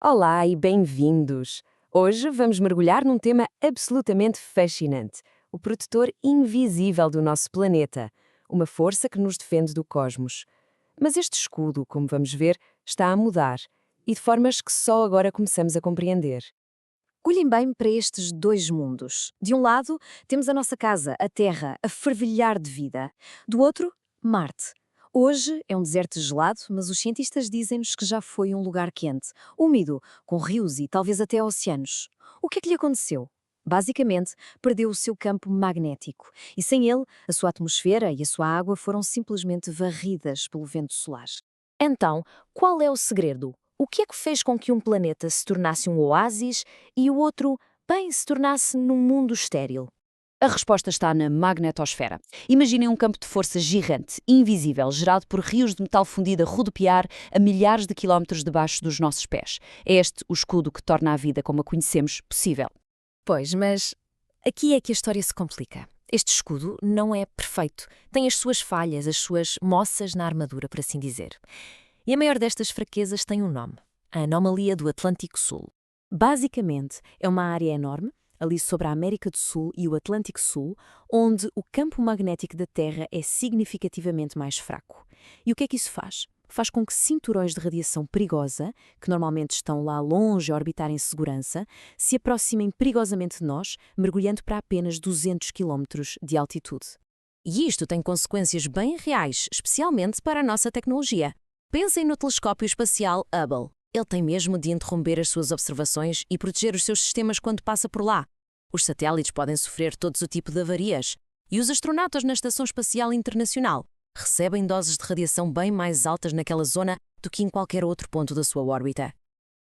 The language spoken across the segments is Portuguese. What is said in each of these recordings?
Olá e bem-vindos! Hoje vamos mergulhar num tema absolutamente fascinante: o protetor invisível do nosso planeta, uma força que nos defende do cosmos. Mas este escudo, como vamos ver, está a mudar e de formas que só agora começamos a compreender. Olhem bem para estes dois mundos. De um lado, temos a nossa casa, a Terra, a fervilhar de vida. Do outro, Marte. Hoje é um deserto gelado, mas os cientistas dizem-nos que já foi um lugar quente, úmido, com rios e talvez até oceanos. O que é que lhe aconteceu? Basicamente, perdeu o seu campo magnético e, sem ele, a sua atmosfera e a sua água foram simplesmente varridas pelo vento solar. Então, qual é o segredo? O que é que fez com que um planeta se tornasse um oásis e o outro, bem, se tornasse num mundo estéril? A resposta está na magnetosfera. Imaginem um campo de força gigante, invisível, gerado por rios de metal fundido a rodopiar a milhares de quilómetros debaixo dos nossos pés. É este o escudo que torna a vida como a conhecemos possível. Pois, mas aqui é que a história se complica. Este escudo não é perfeito. Tem as suas falhas, as suas moças na armadura, por assim dizer. E a maior destas fraquezas tem um nome: a anomalia do Atlântico Sul. Basicamente, é uma área enorme, ali sobre a América do Sul e o Atlântico Sul, onde o campo magnético da Terra é significativamente mais fraco. E o que é que isso faz? Faz com que cinturões de radiação perigosa, que normalmente estão lá longe a orbitar em segurança, se aproximem perigosamente de nós, mergulhando para apenas 200 quilómetros de altitude. E isto tem consequências bem reais, especialmente para a nossa tecnologia. Pensem no telescópio espacial Hubble. Ele tem mesmo de interromper as suas observações e proteger os seus sistemas quando passa por lá. Os satélites podem sofrer todo o tipo de avarias. E os astronautas na Estação Espacial Internacional recebem doses de radiação bem mais altas naquela zona do que em qualquer outro ponto da sua órbita.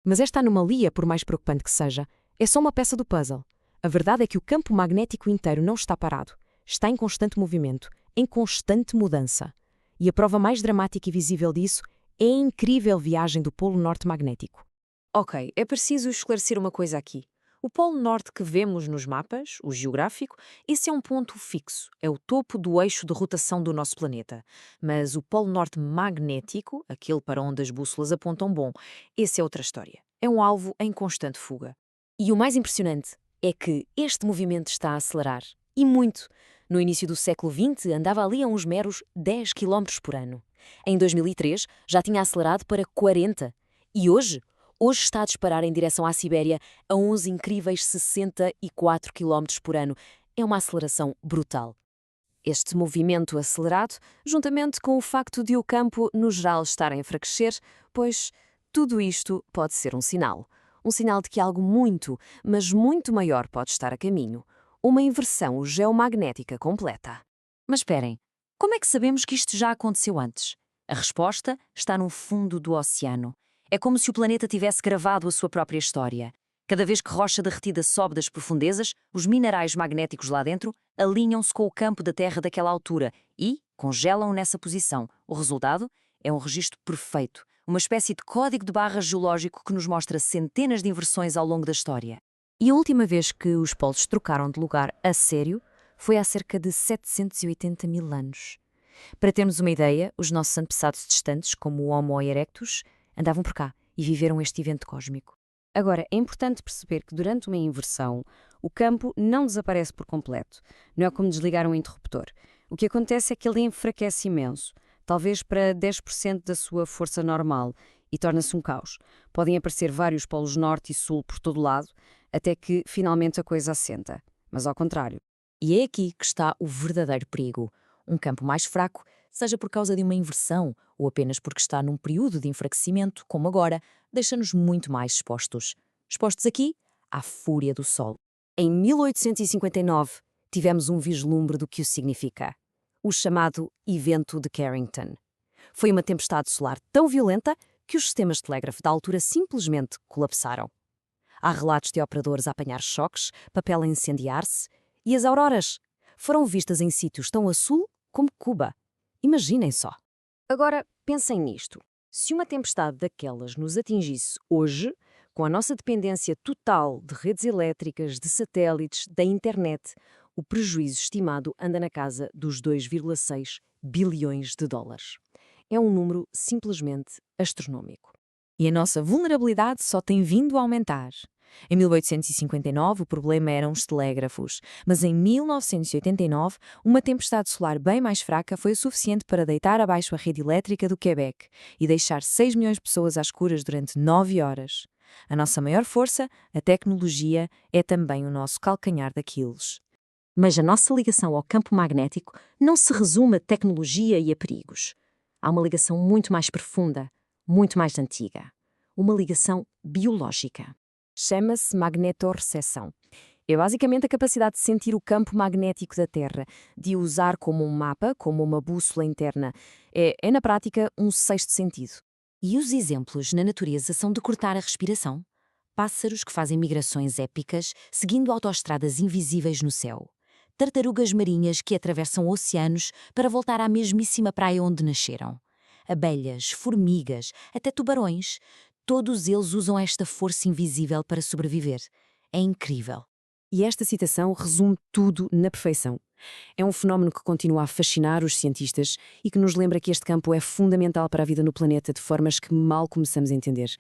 Mas esta anomalia, por mais preocupante que seja, é só uma peça do puzzle. A verdade é que o campo magnético inteiro não está parado. Está em constante movimento, em constante mudança. E a prova mais dramática e visível disso é a incrível viagem do Polo Norte magnético. Ok, é preciso esclarecer uma coisa aqui. O Polo Norte que vemos nos mapas, o geográfico, esse é um ponto fixo, é o topo do eixo de rotação do nosso planeta. Mas o Polo Norte magnético, aquele para onde as bússolas apontam, bom, esse é outra história. É um alvo em constante fuga. E o mais impressionante é que este movimento está a acelerar. E muito. No início do século XX, andava ali a uns meros 10 quilómetros por ano. Em 2003, já tinha acelerado para 40. E hoje está a disparar em direção à Sibéria a uns incríveis 64 quilómetros por ano. É uma aceleração brutal. Este movimento acelerado, juntamente com o facto de o campo, no geral, estar a enfraquecer, pois tudo isto pode ser um sinal. Um sinal de que algo muito, mas muito maior pode estar a caminho. Uma inversão geomagnética completa. Mas esperem, como é que sabemos que isto já aconteceu antes? A resposta está no fundo do oceano. É como se o planeta tivesse gravado a sua própria história. Cada vez que rocha derretida sobe das profundezas, os minerais magnéticos lá dentro alinham-se com o campo da Terra daquela altura e congelam nessa posição. O resultado é um registro perfeito, uma espécie de código de barras geológico que nos mostra centenas de inversões ao longo da história. E a última vez que os polos trocaram de lugar a sério foi há cerca de 780 mil anos. Para termos uma ideia, os nossos antepassados distantes, como o Homo erectus, andavam por cá e viveram este evento cósmico. Agora, é importante perceber que durante uma inversão, o campo não desaparece por completo. Não é como desligar um interruptor. O que acontece é que ele enfraquece imenso, talvez para 10% da sua força normal, e torna-se um caos. Podem aparecer vários polos norte e sul por todo lado, até que finalmente a coisa assenta. Mas ao contrário. E é aqui que está o verdadeiro perigo. Um campo mais fraco, seja por causa de uma inversão ou apenas porque está num período de enfraquecimento, como agora, deixa-nos muito mais expostos. Expostos aqui à fúria do Sol. Em 1859, tivemos um vislumbre do que isso significa. O chamado Evento de Carrington. Foi uma tempestade solar tão violenta que os sistemas de telégrafo da altura simplesmente colapsaram. Há relatos de operadores a apanhar choques, papel a incendiar-se, e as auroras foram vistas em sítios tão a sul como Cuba. Imaginem só. Agora, pensem nisto. Se uma tempestade daquelas nos atingisse hoje, com a nossa dependência total de redes elétricas, de satélites, da internet, o prejuízo estimado anda na casa dos 2,6 bilhões de dólares. É um número simplesmente astronômico. E a nossa vulnerabilidade só tem vindo a aumentar. Em 1859, o problema eram os telégrafos, mas em 1989, uma tempestade solar bem mais fraca foi o suficiente para deitar abaixo a rede elétrica do Quebec e deixar 6 milhões de pessoas às escuras durante 9 horas. A nossa maior força, a tecnologia, é também o nosso calcanhar daqueles. Mas a nossa ligação ao campo magnético não se resume a tecnologia e a perigos. Há uma ligação muito mais profunda, muito mais antiga. Uma ligação biológica. Chama-se magnetorrecepção. É basicamente a capacidade de sentir o campo magnético da Terra, de o usar como um mapa, como uma bússola interna. É na prática, um sexto sentido. E os exemplos na natureza são de cortar a respiração. Pássaros que fazem migrações épicas, seguindo autoestradas invisíveis no céu. Tartarugas marinhas que atravessam oceanos para voltar à mesmíssima praia onde nasceram. Abelhas, formigas, até tubarões. Todos eles usam esta força invisível para sobreviver. É incrível. E esta citação resume tudo na perfeição. É um fenómeno que continua a fascinar os cientistas e que nos lembra que este campo é fundamental para a vida no planeta de formas que mal começamos a entender.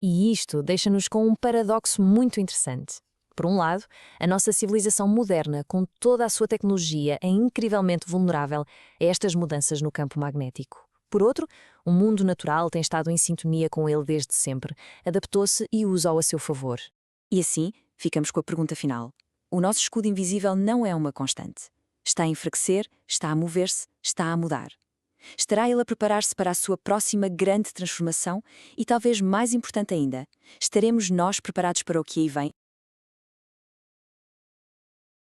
E isto deixa-nos com um paradoxo muito interessante. Por um lado, a nossa civilização moderna, com toda a sua tecnologia, é incrivelmente vulnerável a estas mudanças no campo magnético. Por outro, o mundo natural tem estado em sintonia com ele desde sempre, adaptou-se e usa-o a seu favor. E assim, ficamos com a pergunta final. O nosso escudo invisível não é uma constante. Está a enfraquecer, está a mover-se, está a mudar. Estará ele a preparar-se para a sua próxima grande transformação e, talvez mais importante ainda, estaremos nós preparados para o que aí vem?